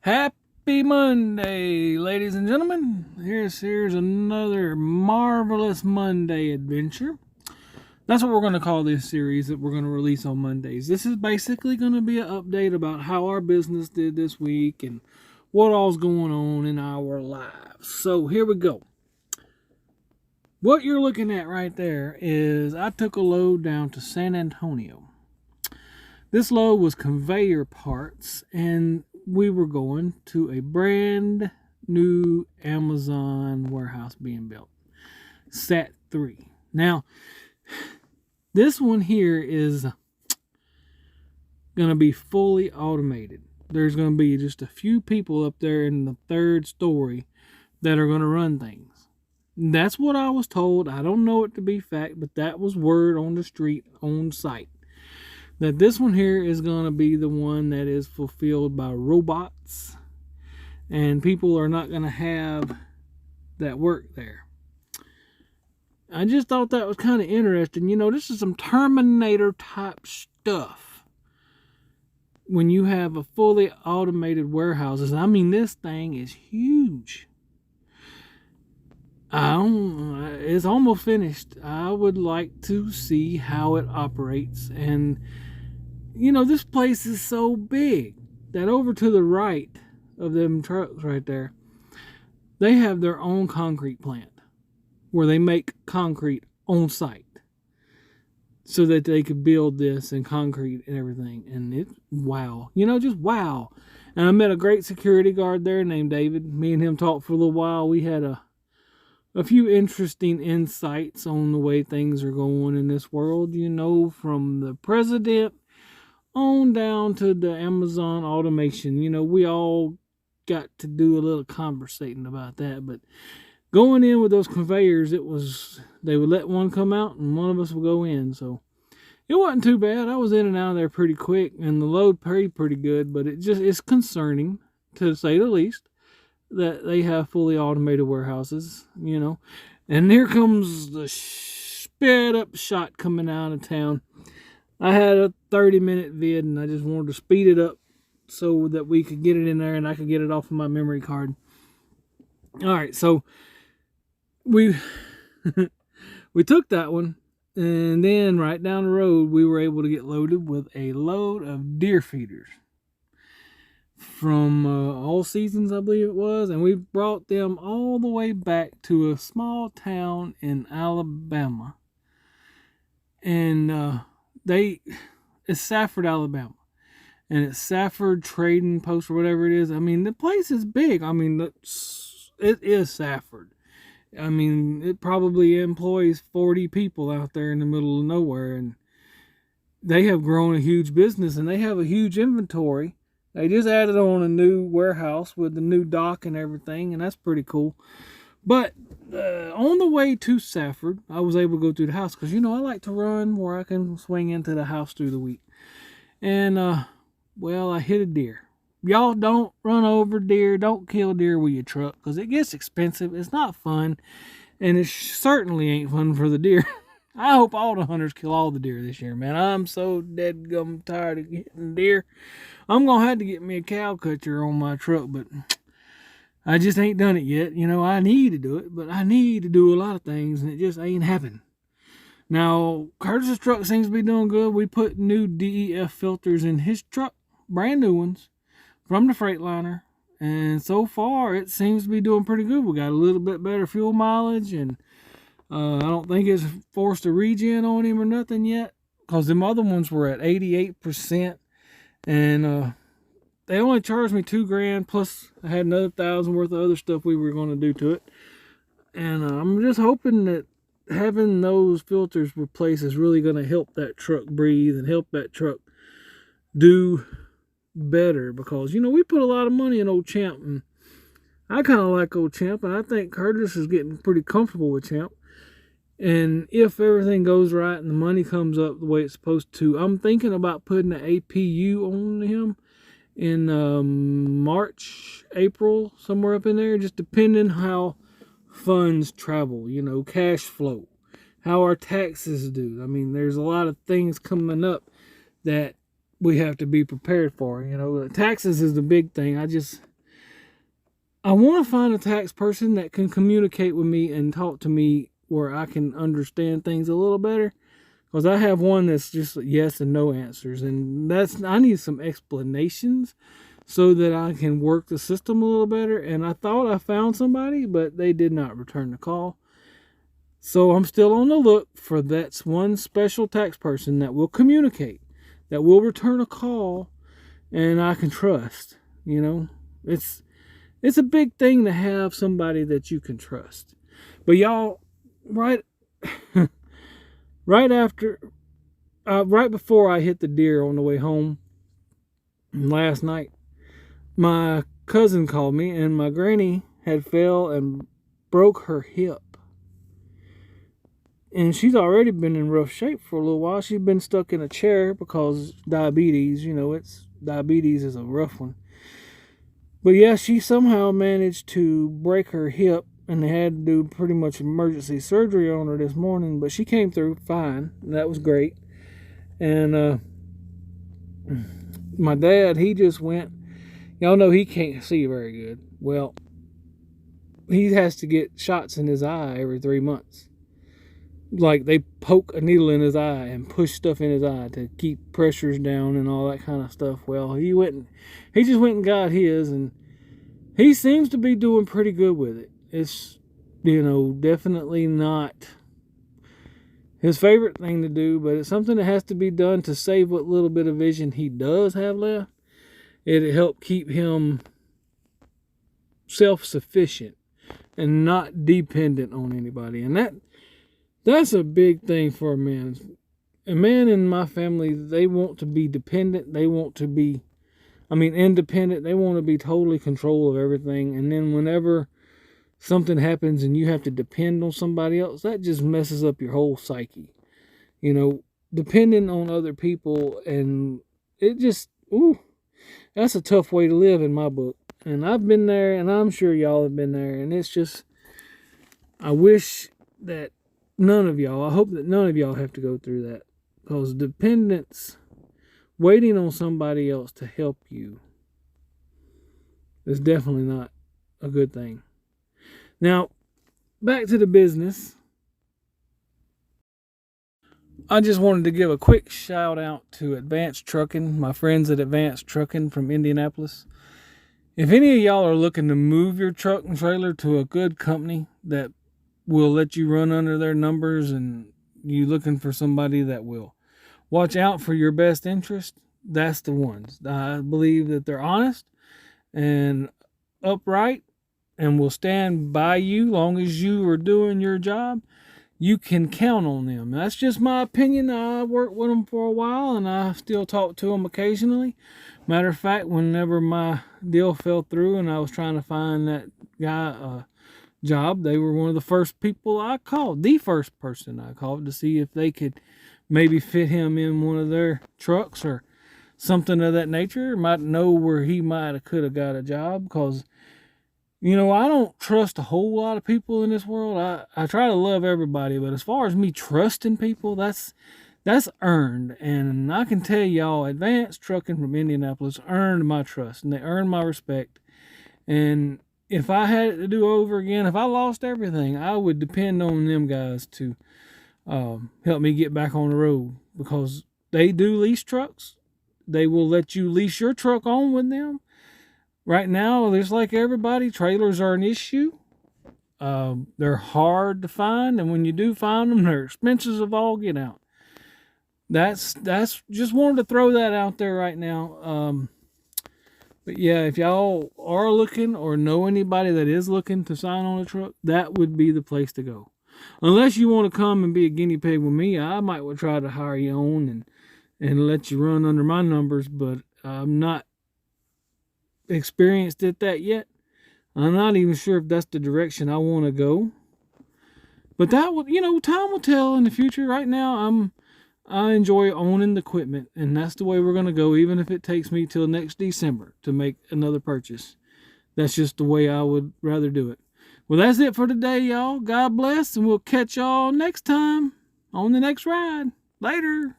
Happy Monday, ladies and gentlemen. Here's another marvelous Monday adventure. That's what we're going to call this series that we're going to release on Mondays. This is basically going to be an update about how our business did this week and what all's going on in our lives. So here we go. What you're looking at right there is I took a load down to San Antonio. This load was conveyor parts, and we were going to a brand new Amazon warehouse being built, SAT 3. Now, this one here is going to be fully automated. There's going to be just a few people up there in the third story that are going to run things. That's what I was told. I don't know it to be fact, but that was word on the street, on site. That this one here is going to be the one that is fulfilled by robots, and people are not going to have that work there. I just thought that was kind of interesting. You know, this is some Terminator type stuff. When you have a fully automated warehouses, I mean, this thing is huge. It's almost finished. I would like to see how it operates. And you know, this place is so big that over to the right of them trucks right there, they have their own concrete plant where they make concrete on site so that they could build this and concrete and everything. And it's wow. You know, just wow. And I met a great security guard there named David. Me and him talked for a little while. We had a few interesting insights on the way things are going in this world, you know, from the president on down to the Amazon automation. You know, we all got to do a little conversating about that. But going in with those conveyors, they would let one come out and one of us would go in. So it wasn't too bad. I was in and out of there pretty quick, and the load paid pretty good. But it's concerning, to say the least, that they have fully automated warehouses, you know. And here comes the sped up shot coming out of town. I had a 30-minute vid, and I just wanted to speed it up so that we could get it in there and I could get it off of my memory card. All right, so we we took that one, and then right down the road, we were able to get loaded with a load of deer feeders from All Seasons, I believe it was, and we brought them all the way back to a small town in Alabama. And it's Safford, Alabama, and it's Safford Trading Post or whatever it is. I mean, the place is big. I mean, it is Safford. I mean, it probably employs 40 people out there in the middle of nowhere, and they have grown a huge business, and they have a huge inventory. They just added on a new warehouse with the new dock and everything, and that's pretty cool. But on the way to Safford, I was able to go through the house because, you know, I like to run where I can swing into the house through the week. And, well, I hit a deer. Y'all don't run over deer. Don't kill deer with your truck because it gets expensive. It's not fun. And it certainly ain't fun for the deer. I hope all the hunters kill all the deer this year, man. I'm so dead-gum tired of getting deer. I'm going to have to get me a cow catcher on my truck, but I just ain't done it yet. You know, I need to do it, but I need to do a lot of things, and it just ain't happening. Now, Curtis's truck seems to be doing good. We put new DEF filters in his truck, brand new ones, from the Freightliner, and so far it seems to be doing pretty good. We got a little bit better fuel mileage, and I don't think it's forced a regen on him or nothing yet, because them other ones were at 88%, and they only charged me $2,000, plus I had another $1,000 worth of other stuff we were going to do to it. And I'm just hoping that having those filters replaced is really going to help that truck breathe and help that truck do better. Because, you know, we put a lot of money in old Champ, and I kind of like old Champ, and I think Curtis is getting pretty comfortable with Champ. And if everything goes right and the money comes up the way it's supposed to, I'm thinking about putting an APU on him in March, April, somewhere up in there, just depending how funds travel, you know, cash flow, how our taxes do. I mean, there's a lot of things coming up that we have to be prepared for. You know, taxes is the big thing. I just I want to find a tax person that can communicate with me and talk to me where I can understand things a little better. Because I have one that's just yes and no answers, and I need some explanations so that I can work the system a little better. And I thought I found somebody, but they did not return the call. So I'm still on the look for that one special tax person that will communicate, that will return a call, and I can trust. You know, it's a big thing to have somebody that you can trust. But y'all, right, right before I hit the deer on the way home last night, my cousin called me, and my granny had fell and broke her hip. And she's already been in rough shape for a little while. She's been stuck in a chair because diabetes, diabetes is a rough one. But yeah, she somehow managed to break her hip, and they had to do pretty much emergency surgery on her this morning, but she came through fine. That was great. And my dad, he just went, y'all know he can't see very good. Well, he has to get shots in his eye every 3 months. Like they poke a needle in his eye and push stuff in his eye to keep pressures down and all that kind of stuff. Well, he just went and got his, and he seems to be doing pretty good with it. It's, definitely not his favorite thing to do, but it's something that has to be done to save what little bit of vision he does have left. It'll help keep him self-sufficient and not dependent on anybody. And that's a big thing for a man. A man in my family, they want to be dependent. They want to be, independent. They want to be totally control of everything. And then whenever something happens and you have to depend on somebody else, that just messes up your whole psyche. Depending on other people, and it just, that's a tough way to live in my book. And I've been there, and I'm sure y'all have been there. And it's just, I hope that none of y'all have to go through that. Because dependence, waiting on somebody else to help you, is definitely not a good thing. Now, back to the business. I just wanted to give a quick shout out to Advanced Trucking, my friends at Advanced Trucking from Indianapolis. If any of y'all are looking to move your truck and trailer to a good company that will let you run under their numbers, and you looking for somebody that will watch out for your best interest, that's the ones. I believe that they're honest and upright and will stand by you long as you are doing your job. You can count on them. That's just my opinion. I worked with them for a while, and I still talk to them occasionally. Matter of fact, whenever my deal fell through and I was trying to find that guy a job, they were one of the first people I called, the first person I called, to see if they could maybe fit him in one of their trucks or something of that nature. Might know where he could have got a job, because I don't trust a whole lot of people in this world. I try to love everybody, but as far as me trusting people, that's earned. And I can tell y'all, Advanced Trucking from Indianapolis earned my trust, and they earned my respect. And if I had it to do over again, if I lost everything, I would depend on them guys to help me get back on the road, because they do lease trucks. They will let you lease your truck on with them. Right now, just like everybody, trailers are an issue. They're hard to find, and when you do find them, they're expensive of all get out. That's just wanted to throw that out there right now. But yeah, if y'all are looking or know anybody that is looking to sign on a truck, that would be the place to go. Unless you want to come and be a guinea pig with me, I might try to hire you on and let you run under my numbers, but I'm not experienced at that yet. I'm not even sure if that's the direction I want to go. But that will, time will tell in the future. Right now, I enjoy owning the equipment, and that's the way we're going to go, even if it takes me till next December to make another purchase. That's just the way I would rather do it. Well, that's it for today, y'all. God bless, and we'll catch y'all next time on the next ride. Later.